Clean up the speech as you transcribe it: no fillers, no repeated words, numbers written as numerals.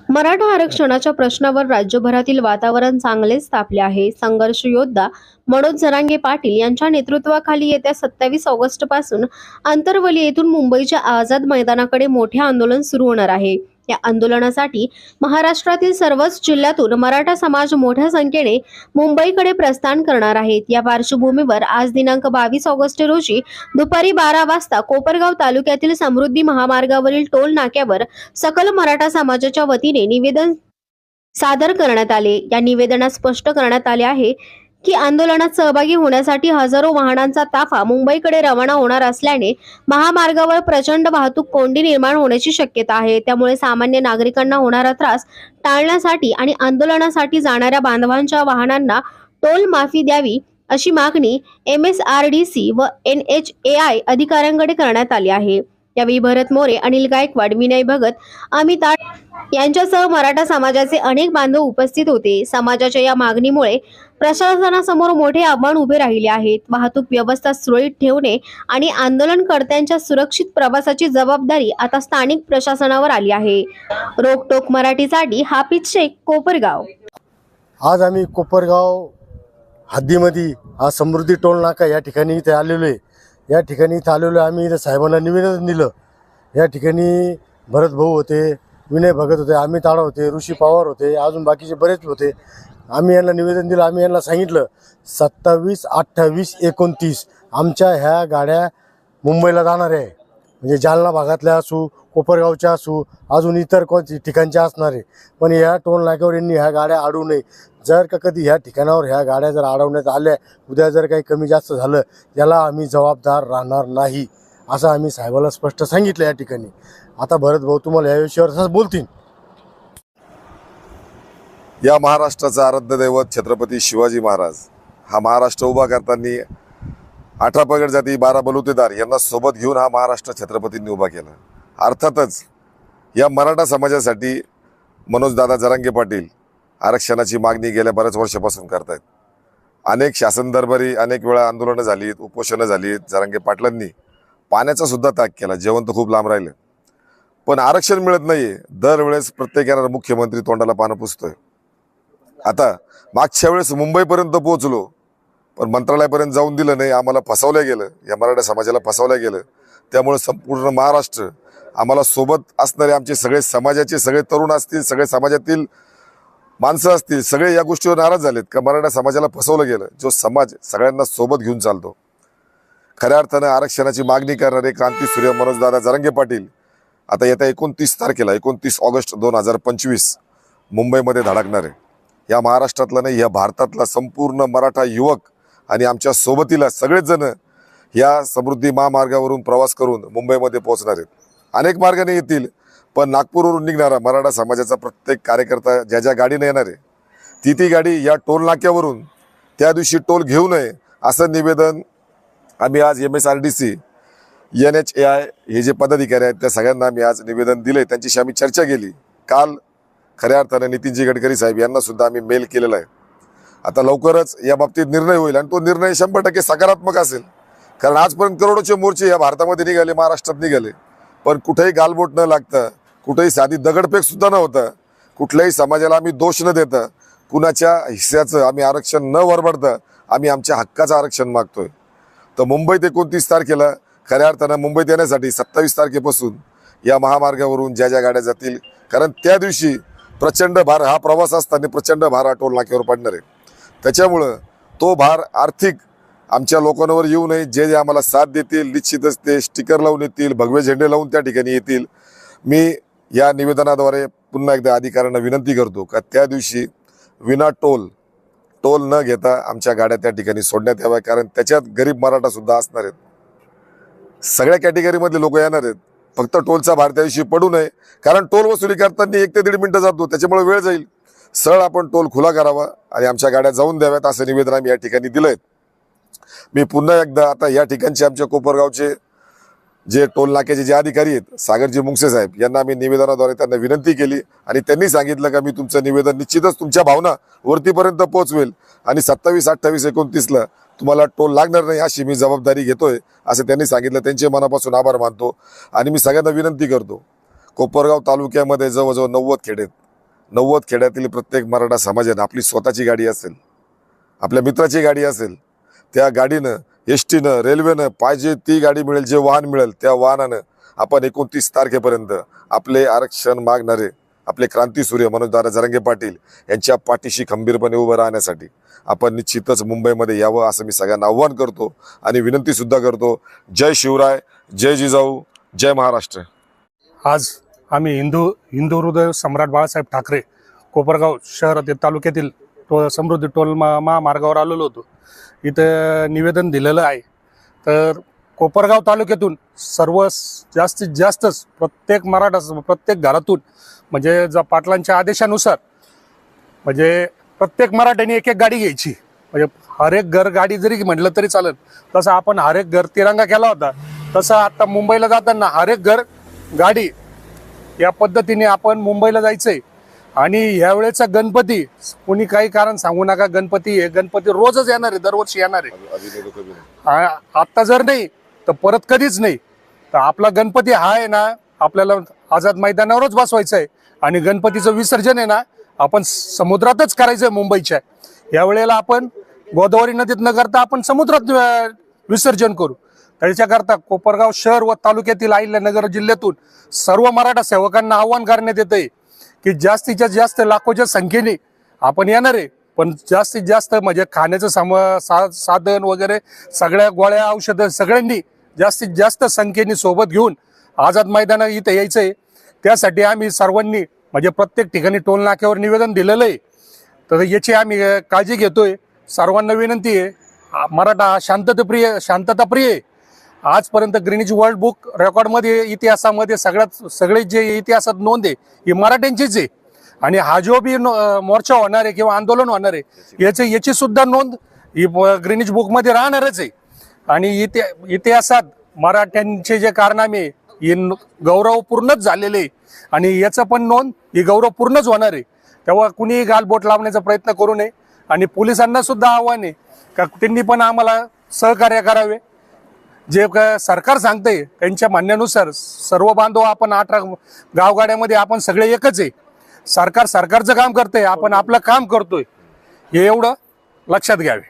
मराठा आरक्षणाच्या प्रश्नावर राज्यभरातील वातावरण चांगलेच तापले आहे. संघर्ष योद्धा मनोज जरांगे पाटील यांच्या नेतृत्वाखाली येत्या 27 ऑगस्ट पासून आंतरवली येथून मुंबईच्या आझाद मैदानाकडे मोठे आंदोलन सुरू होणार आहे. या आंदोलनासाठी महाराष्ट्रातील सर्वच जिल्ह्यातून मराठा समाज मोठ्या संख्येने मुंबईकडे प्रस्थान करणार आहेत. या पार्श्वभूमीवर आज दिनांक 22 ऑगस्ट रोजी दुपारी 12 वाजता कोपरगाव तालुक्यातील समृद्धी महामार्गावरील टोल नाक्यावर सकल मराठा समाजाच्या वतीने निवेदन सादर करण्यात आले. या निवेदनात स्पष्ट करण्यात आले आहे की आंदोलनात सहभागी होण्यासाठी हजारो वाहनांचा ताफा मुंबईकडे रवाना होणार असल्याने महामार्गावर प्रचंड वाहतूक कोंडी निर्माण होण्याची शक्यता आहे. त्यामुळे सामान्य नागरिकांना होणारा त्रास टाळण्यासाठी आणि आंदोलनासाठी जाणाऱ्या बांधवांच्या वाहनांना टोल माफी द्यावी अशी मागणी MSRDC व NHAI अधिकाऱ्यांकडे करण्यात आली आहे. यावेळी भरत मोरे, अनिल गायकवाड, विनय भगत, अमित यांच्यासह मराठा समाजाचे अनेक बांधव उपस्थित होते. समाजाच्या या मागणीमुळे प्रशासनासमोर मोठे आव्हान उभे राहिले आहेत. वाहतूक व्यवस्था सुरळीत ठेवणे आणि आंदोलनकर्त्यांच्या सुरक्षित प्रवासाची जबाबदारी आता स्थानिक प्रशासनावर आली आहे. रोकटोक मराठीसाठी हाफिज शेख, कोपरगाव. आज आम्ही कोपरगाव हद्दीमध्ये हा समृद्धी टोल नाका या ठिकाणी इथे आलेलो आहे. या ठिकाणी इथं आलेलो आम्ही इथं साहेबांना निवेदन दिलं. या ठिकाणी भरत भाऊ होते, विनय भगत होते, अमित आडा होते, ऋषी पवार होते, अजून बाकीचे बरेच होते. आम्ही यांना निवेदन दिलं. आम्ही यांना सांगितलं 27, 28, 29 आमच्या ह्या गाड्या मुंबईला जाणार आहे. म्हणजे जालना भागातल्या असू, कोपरगावच्या असू, अजून इतर कोणत्या ठिकाणच्या असणार आहे. पण ह्या टोल नाक्यावर यांनी ह्या गाड्या अडवू नये. जर का कधी ह्या ठिकाणावर ह्या गाड्या जर अडवण्यात आल्या, उद्या जर काही कमी जास्त झालं, याला आम्ही जबाबदार राहणार नाही असं आम्ही साहेबाला स्पष्ट सांगितलं या ठिकाणी. आता भरत भाऊ तुम्हाला या विषयावर असंच बोलतील. या महाराष्ट्राचा आराध्य दैवत छत्रपती शिवाजी महाराज हा महाराष्ट्र उभा करताना 18 पगड जाती 12 बलुतेदार यांना सोबत घेऊन हा महाराष्ट्र छत्रपतींनी उभा केला. अर्थातच या मराठा समाजासाठी मनोजदादा जरांगे पाटील आरक्षणाची मागणी गेल्या बऱ्याच वर्षापासून करतायत. अनेक शासन दरबारी अनेक वेळा आंदोलनं झालीत, उपोषणं झालीत. जरांगे पाटलांनी पाण्याचा सुद्धा त्याग केला. जेवण तर खूप लांब राहिलं, पण आरक्षण मिळत नाहीये. दरवेळेस प्रत्येक येणारा मुख्यमंत्री तोंडाला पानं पुसतोय. आता मागच्या वेळेस मुंबईपर्यंत पोहोचलो, पण मंत्रालयापर्यंत जाऊन दिलं नाही. आम्हाला फसवलं गेलं, या मराठा समाजाला फसवलं गेलं. त्यामुळे संपूर्ण महाराष्ट्र आम्हाला सोबत असणारे आमचे सगळे समाजाचे सगळे तरुण असतील, सगळे समाजातील माणसं असतील, सगळे या गोष्टीवर नाराज झालेत का मराठा समाजाला फसवलं गेलं. जो समाज सगळ्यांना सोबत घेऊन चालतो, खऱ्या अर्थानं आरक्षणाची मागणी करणारे क्रांतीसूर्य मनोजदादा जरांगे पाटील आता येत्या 29 तारखेला 29 ऑगस्ट 2025 मुंबईमध्ये धडकणार आहे. या महाराष्ट्रातला नाही, या भारतातला संपूर्ण मराठा युवक आणि आमच्या सोबतीला सगळेच जण या समृद्धी महामार्गावरून प्रवास करून मुंबईमध्ये पोहोचणार आहेत. अनेक मार्गाने येतील, पण नागपूरवरून निघणारा मराठा समाजाचा प्रत्येक कार्यकर्ता ज्या ज्या गाडीने येणार आहे ती गाडी या टोल नाक्यावरून त्या दिवशी टोल घेऊ नये असं निवेदन आम्ही आज MSRDC NHAI हे जे पदाधिकारी आहेत त्या सगळ्यांना आम्ही आज निवेदन दिले. त्यांच्याशी आम्ही चर्चा केली. काल खऱ्या अर्थानं नितीनजी गडकरी साहेब यांना सुद्धा आम्ही मेल केलेला आहे. आता लवकरच या बाबतीत निर्णय होईल आणि तो निर्णय 100% सकारात्मक असेल. कारण आजपर्यंत करोडोचे मोर्चे या भारतामध्ये निघाले, महाराष्ट्रात निघाले, पण कुठेही गालबोट न लागता, कुठेही साधी दगडफेक सुद्धा न होता, कुठल्याही समाजाला आम्ही दोष न देता, कुणाच्या हिस्स्याचं आम्ही आरक्षण न वरबडता आम्ही आमच्या हक्काचं आरक्षण मागतोय. तर मुंबईत 29 तारखेला खऱ्या अर्थानं मुंबईत येण्यासाठी 27 तारखेपासून या महामार्गावरून ज्या ज्या गाड्या जातील, कारण त्या दिवशी प्रचंड भार हा प्रवास असताना प्रचंड भार हा टोल नाक्यावर पडणार आहे. त्याच्यामुळं तो भार आर्थिक आमच्या लोकांवर येऊ नये. जे जे आम्हाला साथ देतील निश्चितच ते स्टिकर लावून येतील, भगवे झेंडे लावून त्या ठिकाणी येतील. मी या निवेदनाद्वारे पुन्हा एकदा अधिकाऱ्यांना विनंती करतो का त्या दिवशी विना टोल न घेता आमच्या गाड्या त्या ठिकाणी सोडण्यात याव्या. कारण त्याच्यात गरीब मराठा सुद्धा असणार आहेत, सगळ्या कॅटेगरीमधले लोक येणार आहेत. फक्त टोलचा भार त्या दिवशी पडू नये, कारण टोल वसुली करताना 1 ते 1.5 मिनिटं जातो, त्याच्यामुळे वेळ जाईल. सरळ आपण टोल खुला करावा आणि आमच्या गाड्या जाऊन द्याव्यात असं निवेदन आम्ही या ठिकाणी दिलंय. मी पुन्हा एकदा आता या ठिकाणचे आमच्या कोपरगावचे जे टोल नाक्याचे जे अधिकारी आहेत सागरजी मुंगसे साहेब यांना आम्ही निवेदनाद्वारे त्यांना विनंती केली आणि त्यांनी सांगितलं का मी तुमचं निवेदन निश्चितच तुमच्या भावना वरतीपर्यंत पोहोचवेल आणि 27, 28, 29ला तुम्हाला टोल लागणार नाही अशी मी जबाबदारी घेतोय असं त्यांनी सांगितलं. त्यांचे मनापासून आभार मानतो आणि मी सगळ्यांना विनंती करतो, कोपरगाव तालुक्यामध्ये जवळजवळ 90 खेडे आहेत. 90 खेड्यातील प्रत्येक मराठा समाजानं आपली स्वतःची गाडी असेल, आपल्या मित्राची गाडी असेल, त्या गाडीनं, एसटीनं, रेल्वेनं पाहिजे ती गाडी मिळेल, जे वाहन मिळेल त्या वाहनानं आपण 29 तारखेपर्यंत आपले आरक्षण मागणारे आपले क्रांतीसूर्य मनोजदादा जरांगे पाटील यांच्या पाठीशी खंबीरपणे उभं राहण्यासाठी आपण निश्चितच मुंबईमध्ये यावं असं मी सगळ्यांना आव्हान करतो आणि विनंती सुद्धा करतो. जय शिवराय, जय जिजाऊ, जय महाराष्ट्र. आज आम्ही हिंदू हृदय सम्राट बाळासाहेब ठाकरे कोपरगाव शहरातील तालुक्यातील समृद्धी टोल महामार्गावर आलेलो होतो. इथं निवेदन दिलेलं आहे. तर कोपरगाव तालुक्यातून जास्तीत जास्त प्रत्येक प्रत्येक घरातून म्हणजे पाटलांच्या आदेशानुसार म्हणजे प्रत्येक मराठ्याने एक गाडी घ्यायची. म्हणजे हर एक घर गाडी जरी म्हटलं तरी चालेल. तसं आपण हर एक घर तिरंगा केला होता, तसं आता मुंबईला जाताना हर एक घर गाडी या पद्धतीने आपण मुंबईला जायचंय. आणि ह्यावेळेचा गणपती कोणी काही कारण सांगू नका, गणपती रोजच येणार आहे, दरवर्षी येणार आहे. आता जर नाही तर परत कधीच नाही. तर आपला गणपती हा आहे ना, आपल्याला आझाद मैदानावरच बसवायचा आहे. आणि गणपतीचं विसर्जन आहे ना आपण समुद्रातच करायचंय मुंबईच्या. यावेळेला आपण गोदावरी नदीत न करता आपण समुद्रात विसर्जन करू. त्याच्याकरता कोपरगाव शहर व तालुक्यातील अहिल्यानगर जिल्ह्यातून सर्व मराठा सेवकांना आवाहन करण्यात येतंय की जास्तीत जास्त लाखोच्या संख्येने आपण येणार आहे. पण जास्तीत जास्त म्हणजे खाण्याचं साधन वगैरे सगळ्या गोळ्या औषधं सगळ्यांनी जास्तीत जास्त संख्येने सोबत घेऊन आझाद मैदाना इथे यायचंय. त्यासाठी आम्ही सर्वांनी म्हणजे प्रत्येक ठिकाणी टोल नाक्यावर निवेदन दिलेलं आहे. तर याची आम्ही काळजी घेतोय. सर्वांना विनंती आहे, मराठा शांतताप्रिय आहे. आजपर्यंत ग्रीनिच वर्ल्ड बुक रेकॉर्डमध्ये इतिहासामध्ये सगळे जे इतिहासात नोंद आहे ही मराठ्यांचीच आहे. आणि हा जो बी मोर्चा होणार आहे किंवा आंदोलन होणार आहे याची सुद्धा नोंद ही ग्रीनिच बुकमध्ये राहणारच आहे. आणि इतिहासात मराठ्यांचे जे कारनामे हे गौरवपूर्णच झालेले आहे आणि याचं पण नोंद ही गौरवपूर्णच होणार आहे. तेव्हा कुणीही गालबोट लावण्याचा प्रयत्न करू नये. आणि पोलिसांना सुद्धा आव्हान आहे का त्यांनी पण आम्हाला सहकार्य करावे. जे सरकार सांगते त्यांच्या म्हणण्यानुसार सर्व बांधव आपण 18 गावगाड्यामध्ये आपण सगळे एकच आहे. सरकारचं काम करतंय, आपण आपलं काम करतोय, हे एवढं लक्षात घ्यावे.